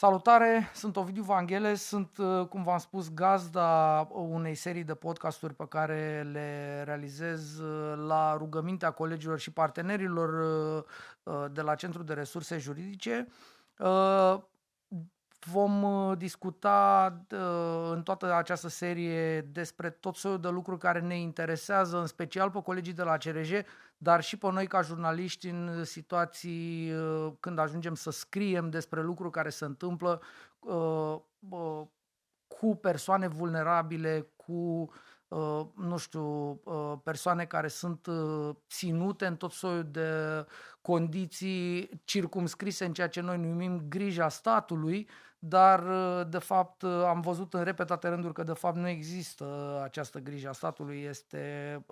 Salutare, sunt Ovidiu Vanghele, sunt, cum v-am spus, gazda unei serii de podcasturi pe care le realizez la rugămintea colegilor și partenerilor de la Centrul de Resurse Juridice. Vom discuta în toată această serie despre tot soiul de lucruri care ne interesează, în special pe colegii de la CRJ, dar și pe noi ca jurnaliști în situații când ajungem să scriem despre lucruri care se întâmplă cu persoane vulnerabile, cu nu știu, persoane care sunt ținute în tot soiul de condiții circumscrise în ceea ce noi numim grija statului, dar de fapt am văzut în repetate rânduri că de fapt nu există această grijă a statului, este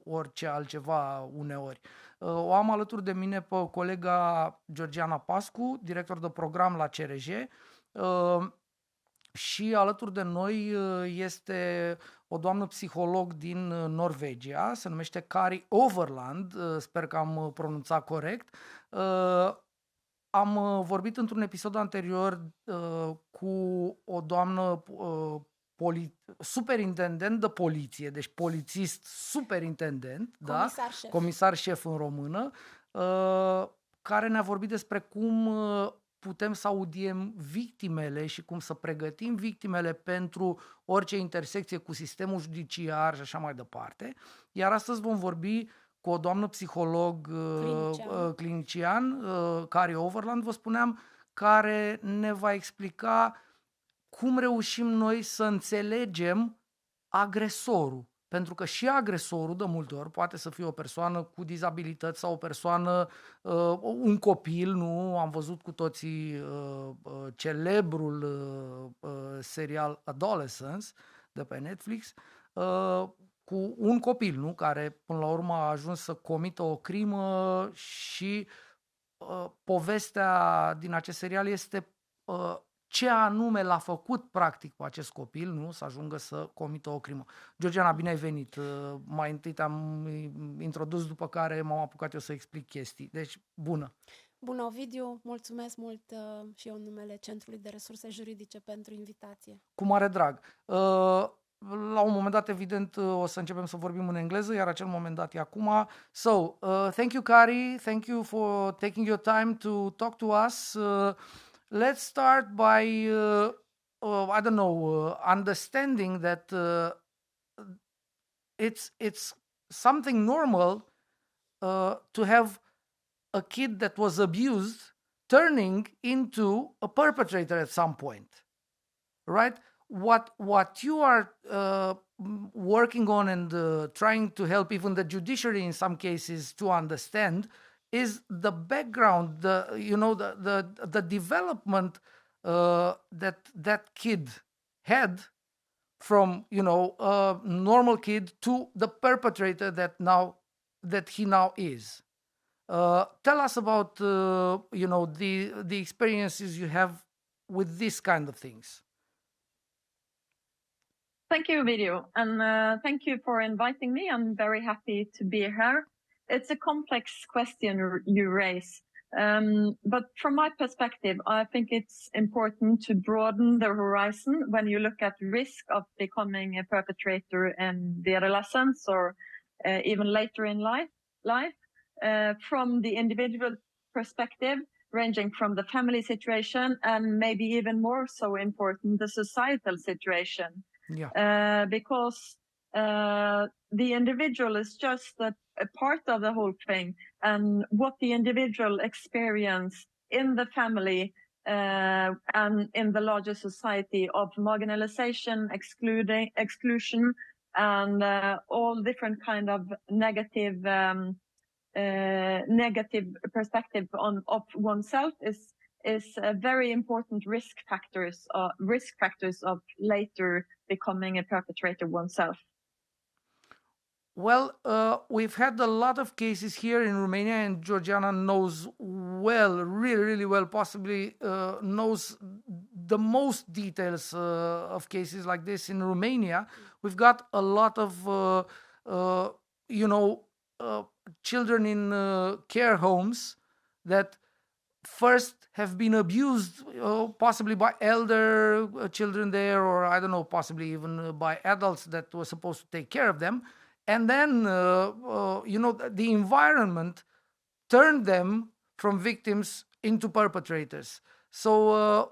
orice altceva uneori. O am alături de mine pe colega Georgiana Pascu, director de program la CRJ, și alături de noi este o doamnă psiholog din Norvegia, se numește Kari Øverland, sper că am pronunțat corect. Am vorbit într-un episod anterior cu o doamnă superintendent de poliție, deci polițist superintendent, comisar șef. Comisar șef în română, care ne-a vorbit despre cum putem să audiem victimele și cum să pregătim victimele pentru orice intersecție cu sistemul judiciar și așa mai departe. Iar astăzi vom vorbi cu o doamnă psiholog clinician, Kari Øverland, vă spuneam, care ne va explica cum reușim noi să înțelegem agresorul. Pentru că și agresorul, de multe ori, poate să fie o persoană cu dizabilități sau o persoană, un copil, nu? Am văzut cu toții celebrul serial Adolescence de pe Netflix, cu un copil, nu? Care până la urmă a ajuns să comită o crimă și povestea din acest serial este ce anume l-a făcut practic cu acest copil, nu? Să ajungă să comită o crimă. Georgiana, bine ai venit. Mai întâi te-am introdus, după care m-am apucat eu să explic chestii. Deci, bună! Bună, Ovidiu! Mulțumesc mult și eu în numele Centrului de Resurse Juridice pentru invitație. Cu mare drag! La un moment dat, evident, o să începem să vorbim în engleză, iar acel moment dat e acum. So, thank you, Kari. Thank you for taking your time to talk to us. Let's start by, I don't know, understanding that it's something normal to have a kid that was abused turning into a perpetrator at some point, right? What you are working on and trying to help even the judiciary in some cases to understand is the background, the development that kid had from a normal kid to the perpetrator that he now is. Tell us about the experiences you have with this kind of things. Thank you, Ovidiu, and thank you for inviting me. I'm very happy to be here. It's a complex question you raise, but from my perspective, I think it's important to broaden the horizon when you look at risk of becoming a perpetrator in the adolescence or even later in life, from the individual perspective, ranging from the family situation and maybe even more so important, the societal situation. Yeah. Because the individual is just a part of the whole thing, and what the individual experience in the family and in the larger society of marginalization, exclusion, and all different kind of negative perspective of oneself is very important risk factors of later becoming a perpetrator oneself. Well, we've had a lot of cases here in Romania, and Georgiana knows well, really, really well, possibly knows the most details of cases like this in Romania. We've got a lot of, children in care homes that first have been abused, possibly by elder children there, or I don't know, possibly even by adults that were supposed to take care of them. And then, the environment turned them from victims into perpetrators. So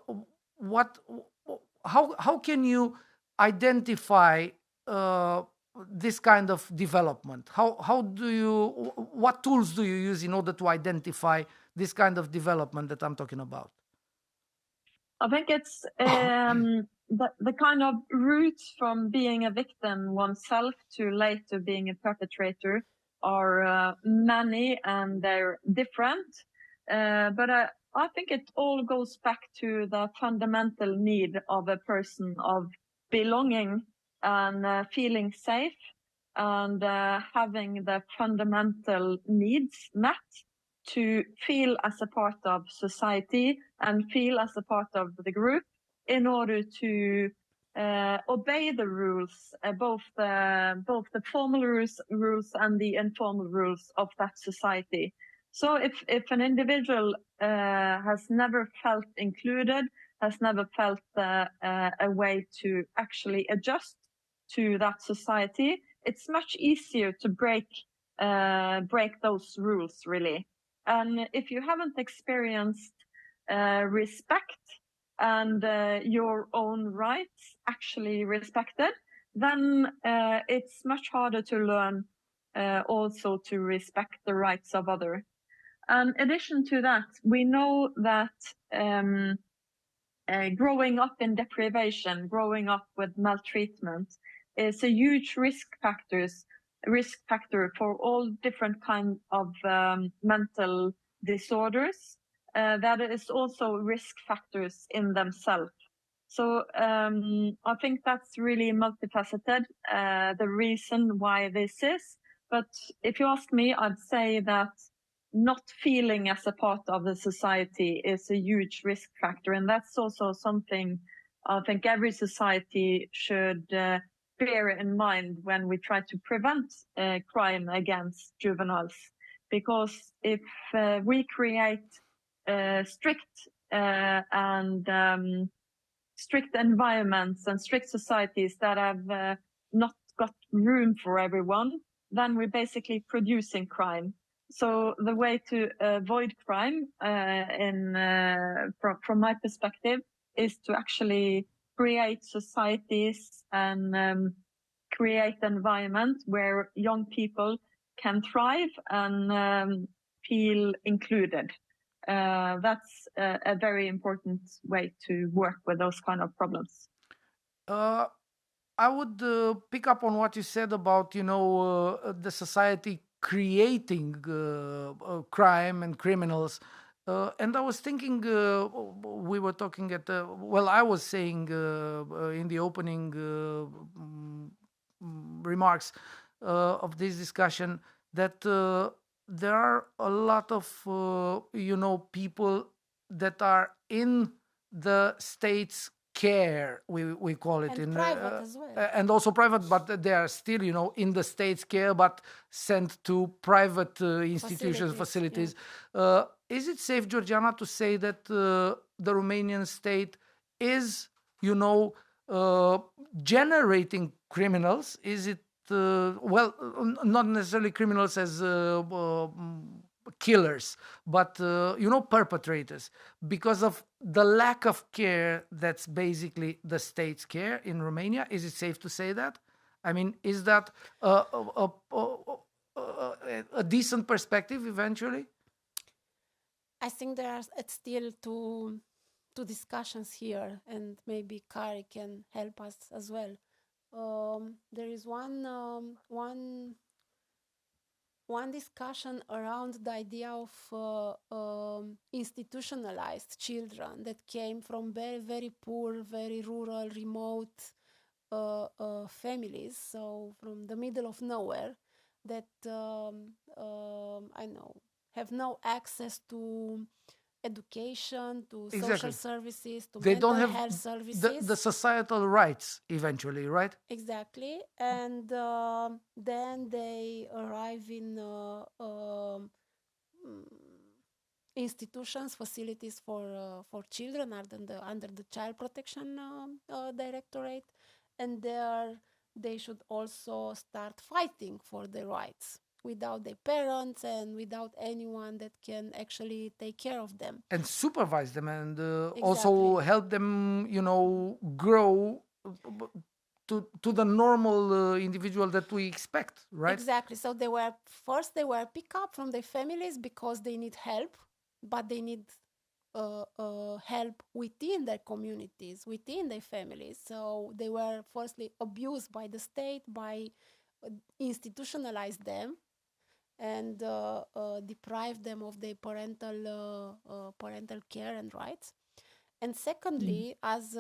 how can you identify this kind of development? What tools do you use in order to identify this kind of development that I'm talking about? I think it's the kind of roots from being a victim oneself to later being a perpetrator are many, and they're different. But I think it all goes back to the fundamental need of a person of belonging and feeling safe and having the fundamental needs met to feel as a part of society and feel as a part of the group in order to obey the rules, both the formal rules and the informal rules of that society. So if an individual has never felt included, has never felt a way to actually adjust to that society, it's much easier to break those rules, really. And if you haven't experienced respect and your own rights actually respected, then it's much harder to learn also to respect the rights of others. In addition to that, we know that growing up in deprivation, growing up with maltreatment is a huge risk factor for all different kinds of mental disorders. That is also risk factors in themselves. So I think that's really multifaceted, the reason why this is. But if you ask me, I'd say that not feeling as a part of the society is a huge risk factor. And that's also something I think every society should bear in mind when we try to prevent crime against juveniles. Because if we create strict environments and strict societies that have not got room for everyone, then we're basically producing crime. So the way to avoid crime, from my perspective, is to actually create societies and create environment where young people can thrive and feel included. That's a very important way to work with those kind of problems. I would pick up on what you said about, the society creating crime and criminals. And I was thinking, we were talking I was saying in the opening remarks of this discussion that there are a lot of, people that are in the state's care, we call it, and private as well. And also private, but they are still, in the state's care, but sent to private institutions, facilities. Yeah. Is it safe, Georgiana, to say that the Romanian state is, generating criminals? Is it not necessarily criminals as killers, but perpetrators, because of the lack of care that's basically the state's care in Romania? Is it safe to say that? I mean, is that a decent perspective eventually? I think there are still two discussions here, and maybe Kari can help us as well. There is one discussion around the idea of institutionalized children that came from very, very poor, very rural, remote families, so from the middle of nowhere, that have no access to education, to social services, to mental health services. The societal rights eventually, right? Exactly. And then they arrive in institutions, facilities for children under the Child Protection Directorate, and there they should also start fighting for their rights without their parents and without anyone that can actually take care of them. And supervise them and Exactly. also help them, grow to the normal individual that we expect, right? Exactly. So they were picked up from their families because they need help, but they need help within their communities, within their families. So they were firstly abused by the state, by institutionalized them, and deprive them of their parental care and rights. And secondly, as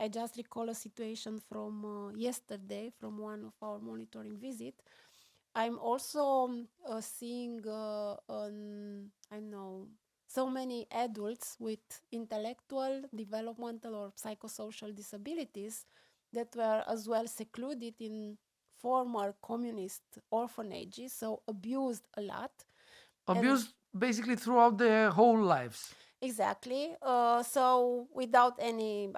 I just recall a situation from yesterday, from one of our monitoring visits, I'm also seeing, so many adults with intellectual, developmental, or psychosocial disabilities that were as well secluded in former communist orphanages, so abused a lot. Abused basically throughout their whole lives. Exactly. So without any,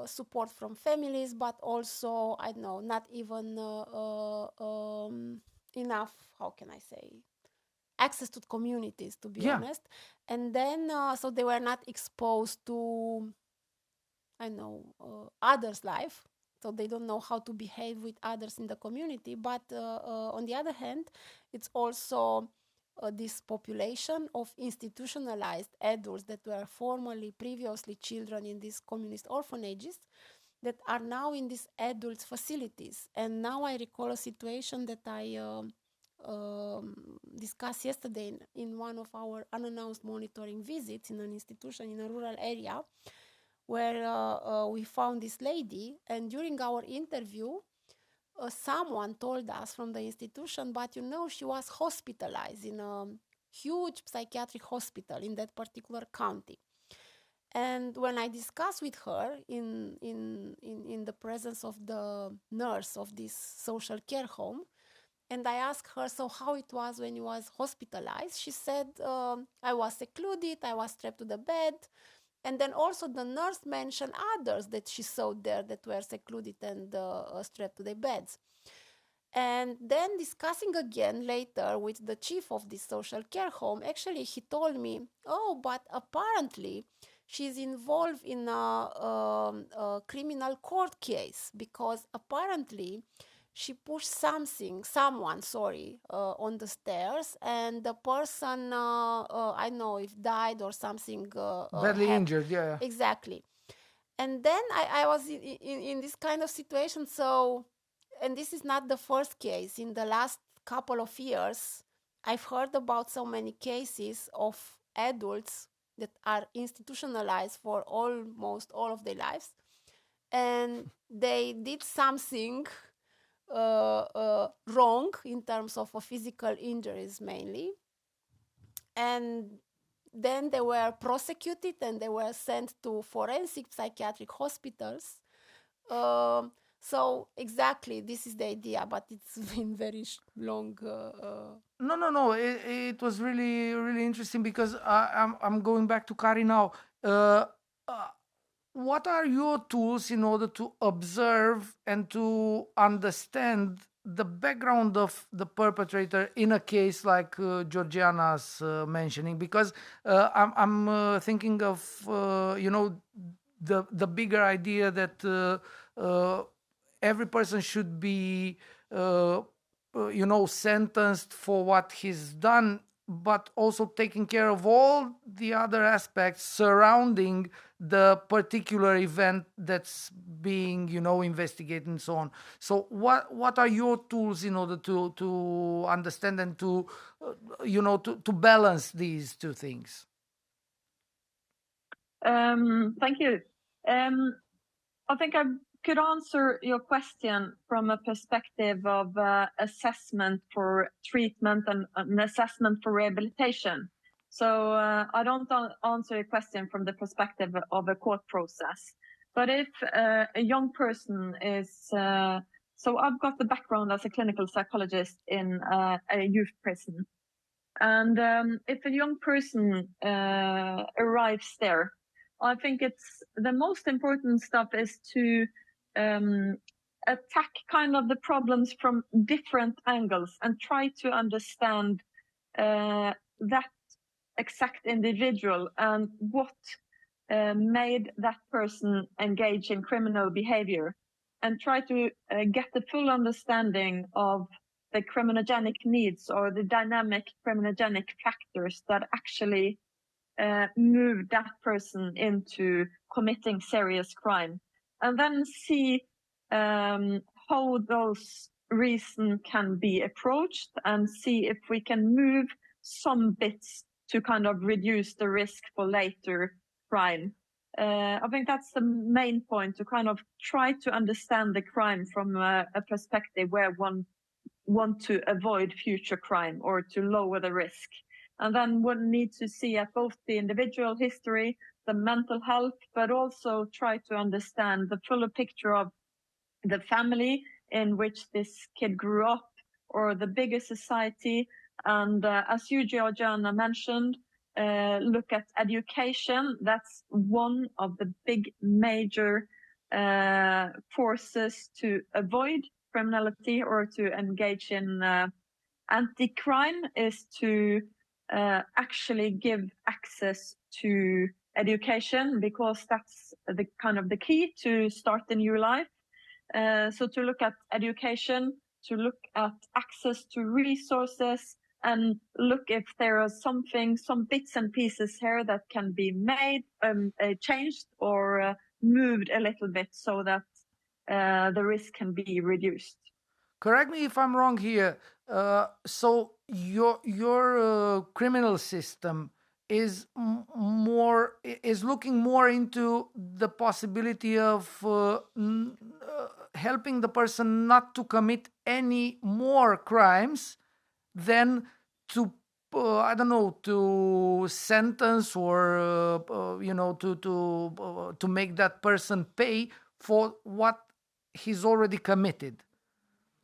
support from families, but also, not even enough, how can I say, access to communities, to be honest. And then, so they were not exposed to, others' life. So they don't know how to behave with others in the community. But on the other hand, it's also this population of institutionalized adults that were previously children in these communist orphanages that are now in these adult facilities. And now I recall a situation that I discussed yesterday in one of our unannounced monitoring visits in an institution in a rural area, where we found this lady, and during our interview, someone told us from the institution, but she was hospitalized in a huge psychiatric hospital in that particular county. And when I discussed with her in the presence of the nurse of this social care home, and I asked her, so how it was when you was hospitalized? She said, I was secluded, I was strapped to the bed. And then also the nurse mentioned others that she saw there that were secluded and strapped to their beds. And then discussing again later with the chief of this social care home, actually he told me, but apparently she's involved in a criminal court case because apparently she pushed someone, on the stairs, and the person, I know if died or something. Badly injured, yeah. Exactly. And then I was in this kind of situation. So, and this is not the first case. In the last couple of years, I've heard about so many cases of adults that are institutionalized for almost all of their lives. And they did something wrong in terms of physical injuries mainly, and then they were prosecuted and they were sent to forensic psychiatric hospitals. So exactly this is the idea, but it's been very long. No. It was really, really interesting because I'm going back to Kari now. What are your tools in order to observe and to understand the background of the perpetrator in a case like Georgiana's mentioning? Because I'm thinking of the bigger idea that every person should be sentenced for what he's done, but also taking care of all the other aspects surrounding the particular event that's being, investigated and so on. So what are your tools in order to understand and to balance these two things? Thank you. I think I could answer your question from a perspective of assessment for treatment and an assessment for rehabilitation. So I don't answer your question from the perspective of a court process. But if a young person is... so I've got the background as a clinical psychologist in a youth prison. And if a young person arrives there, I think it's the most important stuff is to attack kind of the problems from different angles and try to understand that exact individual and what made that person engage in criminal behavior, and try to get the full understanding of the criminogenic needs or the dynamic criminogenic factors that actually move that person into committing serious crime, and then see how those reasons can be approached and see if we can move some bits to kind of reduce the risk for later crime. I think that's the main point, to kind of try to understand the crime from a perspective where one want to avoid future crime or to lower the risk. And then one needs to see at both the individual history, the mental health, but also try to understand the fuller picture of the family in which this kid grew up, or the bigger society. And as you, Georgiana, mentioned, look at education. That's one of the big major forces to avoid criminality or to engage in anti-crime, is to actually give access to education, because that's the kind of the key to start a new life. So to look at education, to look at access to resources, and look if there are some bits and pieces here that can be made, changed or moved a little bit so that the risk can be reduced. Correct me if I'm wrong here. So your criminal system is looking more into the possibility of helping the person not to commit any more crimes than to to sentence or to make that person pay for what he's already committed.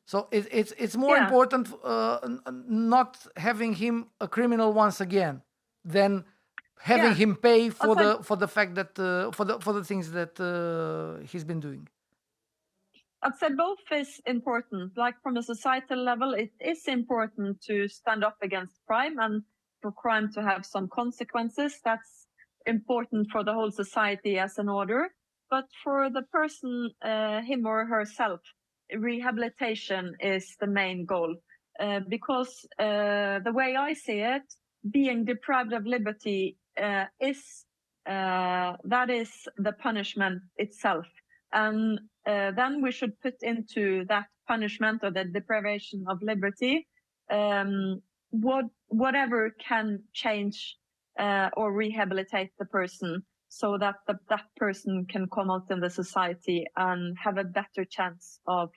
So it's more important not having him a criminal once again than having him pay for the fact that for the things that he's been doing. I'd say both is important. Like from a societal level, it is important to stand up against crime and for crime to have some consequences. That's important for the whole society as an order. But for the person, him or herself, rehabilitation is the main goal. Because the way I see it, being deprived of liberty is the punishment itself. And then we should put into that punishment or the deprivation of liberty whatever can change or rehabilitate the person, so that that person can come out in the society and have a better chance of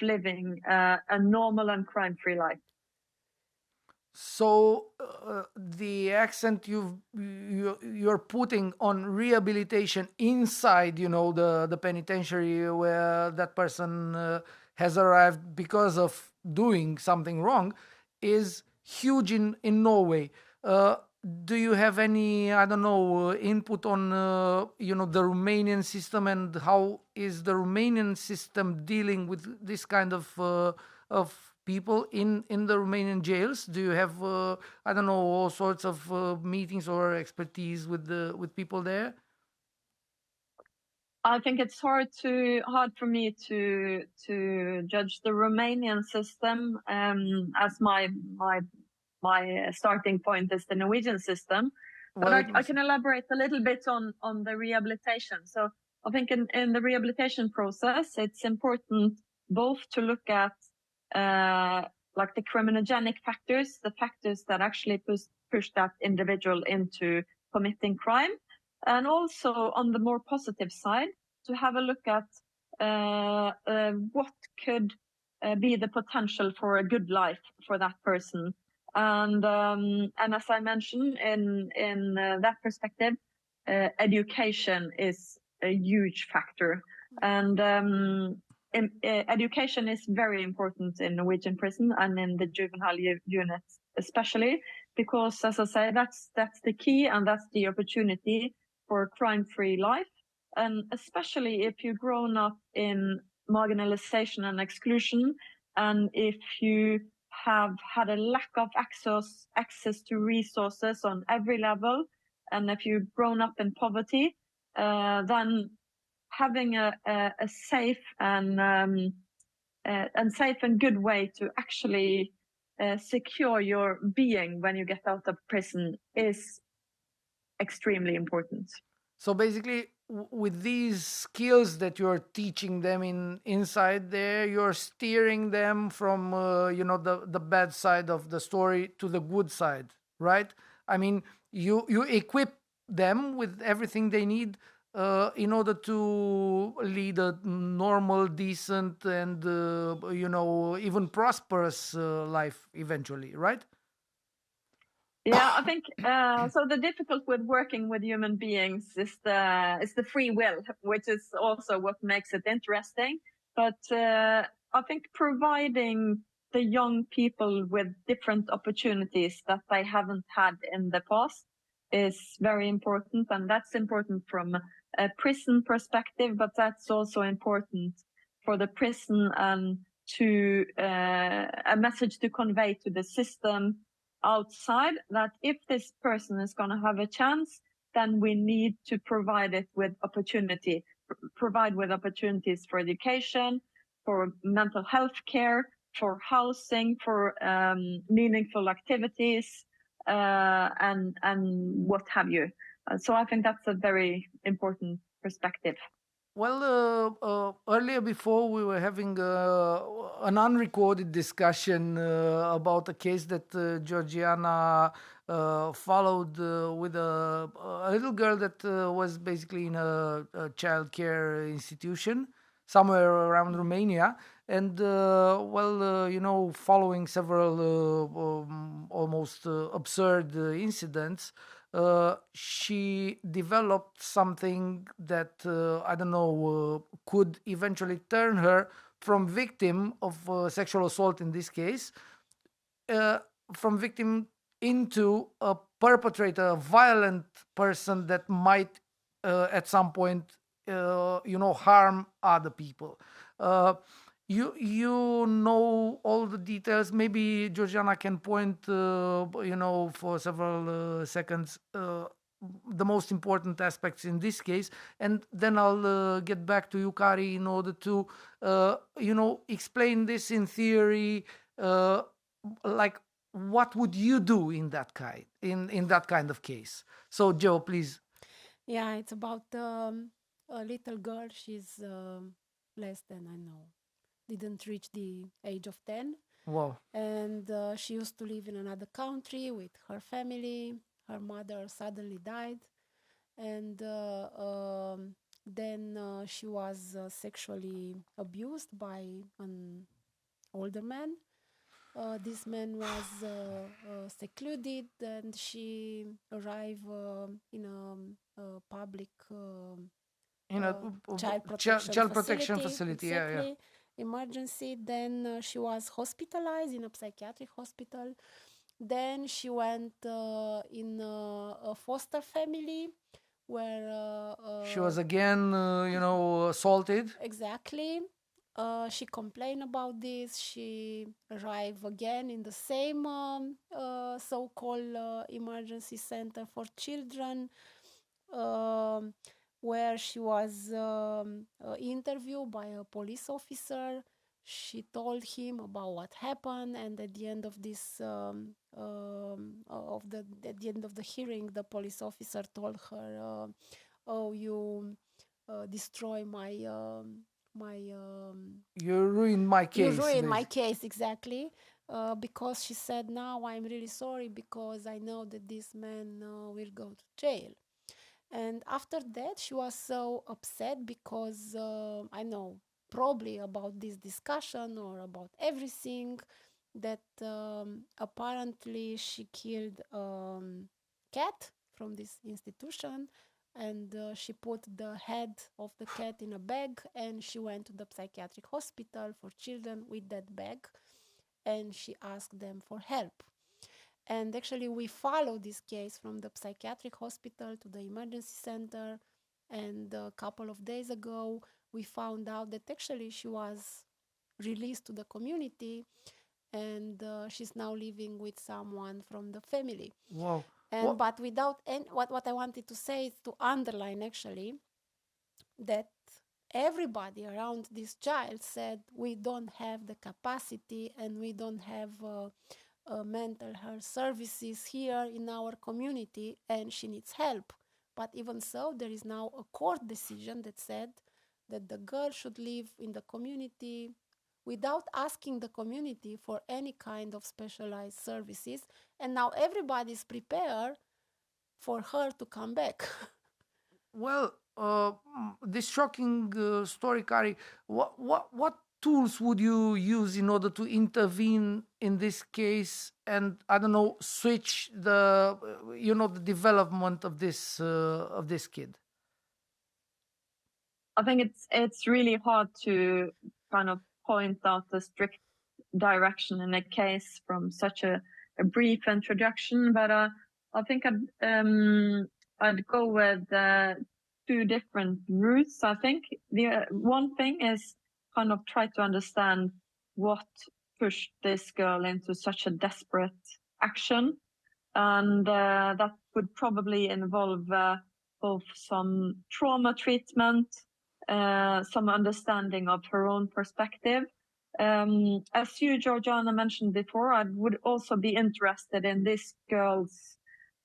living a normal and crime-free life. So the accent you're putting on rehabilitation inside, the penitentiary where that person has arrived because of doing something wrong, is huge in Norway. Do you have any, input on, the Romanian system, and how is the Romanian system dealing with this kind of people in the Romanian jails? Do you have, all sorts of meetings or expertise with people there? I think it's hard for me to judge the Romanian system, as my starting point is the Norwegian system. But I can elaborate a little bit on the rehabilitation. So I think in the rehabilitation process, it's important both to look at like the criminogenic factors, the factors that actually push that individual into committing crime, and also on the more positive side, to have a look at what could be the potential for a good life for that person. And as I mentioned, in that perspective, education is a huge factor. And education is very important in Norwegian prison and in the juvenile units. especially because, as I say, that's the key and that's the opportunity for crime-free life. And especially if you've grown up in marginalization and exclusion, and if you have had a lack of access to resources on every level, and if you've grown up in poverty, then having a safe and good way to actually secure your being when you get out of prison is extremely important. So basically, with these skills that you're teaching them inside there, you're steering them from the bad side of the story to the good side, right? I mean, you equip them with everything they need in order to lead a normal, decent, and even prosperous life eventually, right? Yeah, I think so. The difficult with working with human beings is the free will, which is also what makes it interesting. But I think providing the young people with different opportunities that they haven't had in the past is very important, and that's important from a prison perspective. But that's also important for the prison and to a message to convey to the system outside that if this person is going to have a chance, then we need to provide it with opportunities for education, for mental health care, for housing, for meaningful activities, and what have you. So I think that's a very important perspective. Well, earlier before we were having an unrecorded discussion about a case that Georgiana followed with a little girl that was basically in a child care institution somewhere around Romania. And, following several almost absurd incidents, she developed something that could eventually turn her from victim of sexual assault in this case, from victim into a perpetrator, a violent person that might at some point harm other people. You know all the details. Maybe Georgiana can point, for several seconds, the most important aspects in this case, and then I'll get back to you, Kari, in order to, explain this in theory. Like, what would you do in that kind of case? So, Joe, please. Yeah, it's about a little girl. She's less than, didn't reach the age of 10. Wow. And she used to live in another country with her family. Her mother suddenly died. And then she was sexually abused by an older man. This man was secluded, and she arrived in a public child protection facility. Exactly. Yeah. Emergency. Then she was hospitalized in a psychiatric hospital. Then she went in a foster family where she was again, assaulted. Exactly. She complained about this. She arrived again in the same so-called emergency center for children, where she was interviewed by a police officer. She told him about what happened, and at the end of this, at the end of the hearing, the police officer told her, "Oh, you destroy my." You ruined my case. You ruined my case, exactly. Because she said, now I'm really sorry because I know that this man will go to jail. And after that, she was so upset because probably about this discussion or about everything, that apparently she killed a cat from this institution. And she put the head of the cat in a bag, and she went to the psychiatric hospital for children with that bag, and she asked them for help. And actually, we follow this case from the psychiatric hospital to the emergency center. And a couple of days ago, we found out that actually she was released to the community, and she's now living with someone from the family. Wow. And but without any, what I wanted to say is to underline actually that everybody around this child said we don't have the capacity and we don't have mental health services here in our community, and she needs help. But even so, there is now a court decision that said that the girl should live in the community without asking the community for any kind of specialized services. And now everybody is prepared for her to come back. Well, this shocking story, Kari, what tools would you use in order to intervene in this case and, I don't know, switch the the development of this kid? I think it's really hard to kind of point out the strict direction in a case from such a brief introduction, but I think I'd go with two different routes. I think the one thing is kind of try to understand what pushed this girl into such a desperate action, and that would probably involve both some trauma treatment, some understanding of her own perspective. As you, Georgiana, mentioned before, I would also be interested in this girl's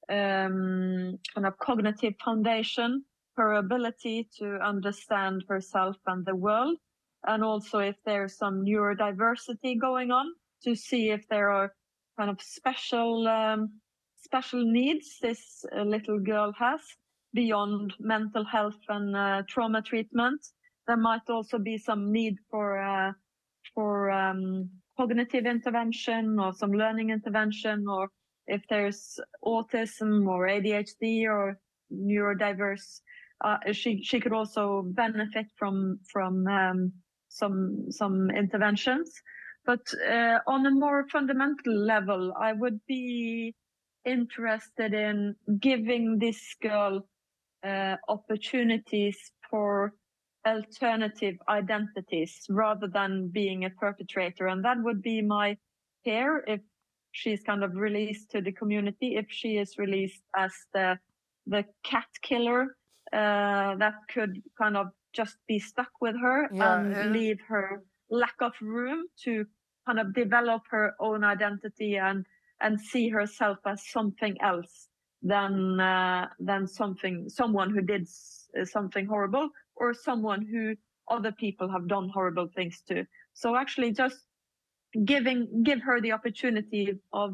kind of cognitive foundation, her ability to understand herself and the world, and also if there's some neurodiversity going on, to see if there are kind of special needs this little girl has beyond mental health and trauma treatment. There might also be some need for cognitive intervention or some learning intervention, or if there's autism or ADHD or neurodiverse, she could also benefit from some interventions. But on a more fundamental level, I would be interested in giving this girl opportunities for alternative identities rather than being a perpetrator. And that would be my fear if she's kind of released to the community, if she is released as the cat killer that could kind of just be stuck with her and leave her lack of room to kind of develop her own identity and see herself as something else than someone who did something horrible, or someone who other people have done horrible things to. So actually just give her the opportunity of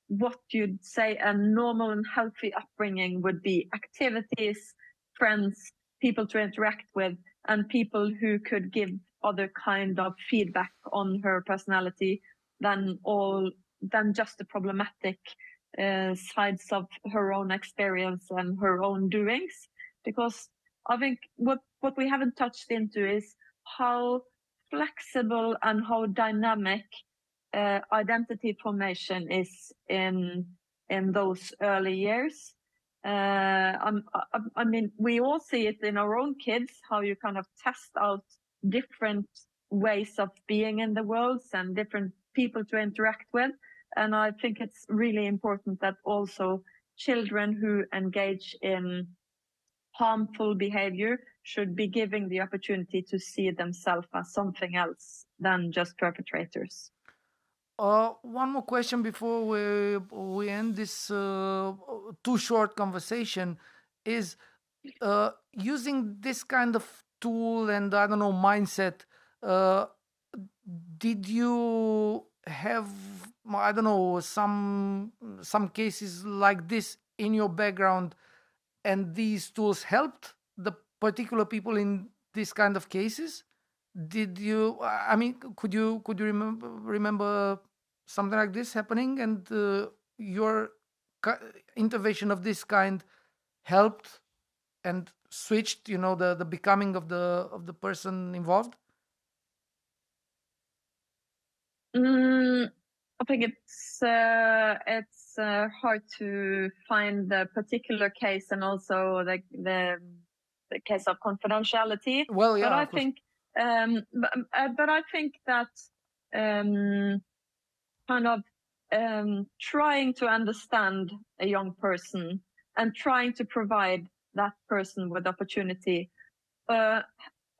what you'd say a normal and healthy upbringing would be: activities, friends, people to interact with, and people who could give other kind of feedback on her personality than just the problematic sides of her own experience and her own doings. Because I think what we haven't touched into is how flexible and how dynamic identity formation is in those early years. I mean, we all see it in our own kids, how you kind of test out different ways of being in the world and different people to interact with. And I think it's really important that also children who engage in harmful behavior should be given the opportunity to see themselves as something else than just perpetrators. One more question before we end this too short conversation is using this kind of tool and, I don't know, mindset, did you have, I don't know, some cases like this in your background, and these tools helped the particular people in this kind of cases? Did you, I mean, could you remember something like this happening, and your intervention of this kind helped and switched, the becoming of the person involved? I think it's hard to find the particular case and also the case of confidentiality. Well, yeah, but I think that kind of trying to understand a young person and trying to provide that person with opportunity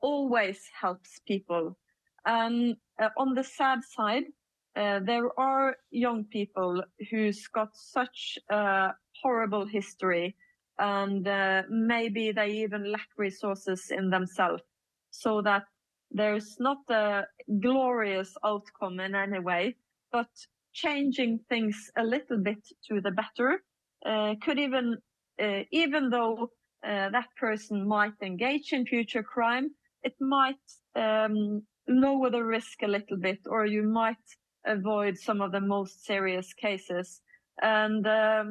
always helps people. And on the sad side, there are young people who's got such a horrible history, and maybe they even lack resources in themselves, so that there's not a glorious outcome in any way, but changing things a little bit to the better could even though that person might engage in future crime, it might lower the risk a little bit, or you might avoid some of the most serious cases. And I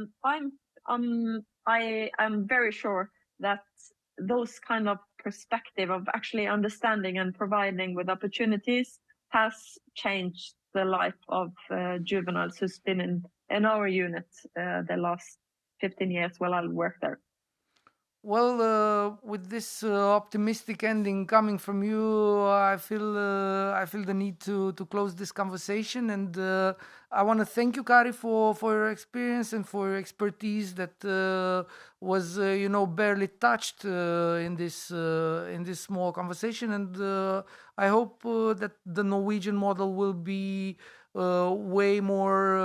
am very sure that those kind of perspective of actually understanding and providing with opportunities has changed the life of juveniles who's been in our unit the last 15 years while I worked there. Well, with this optimistic ending coming from you, I feel the need to close this conversation, and I want to thank you, Kari, for your experience and for your expertise that was barely touched in this small conversation, and I hope that the Norwegian model will be way more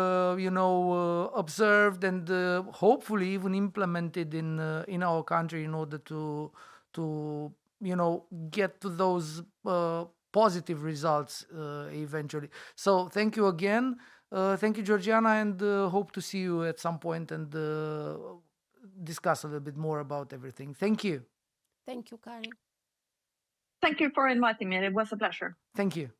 observed and hopefully even implemented in our country in order to get to those positive results eventually. So thank you again. Thank you, Georgiana, and hope to see you at some point and discuss a little bit more about everything. Thank you. Thank you, Kari. Thank you for inviting me. It was a pleasure. Thank you.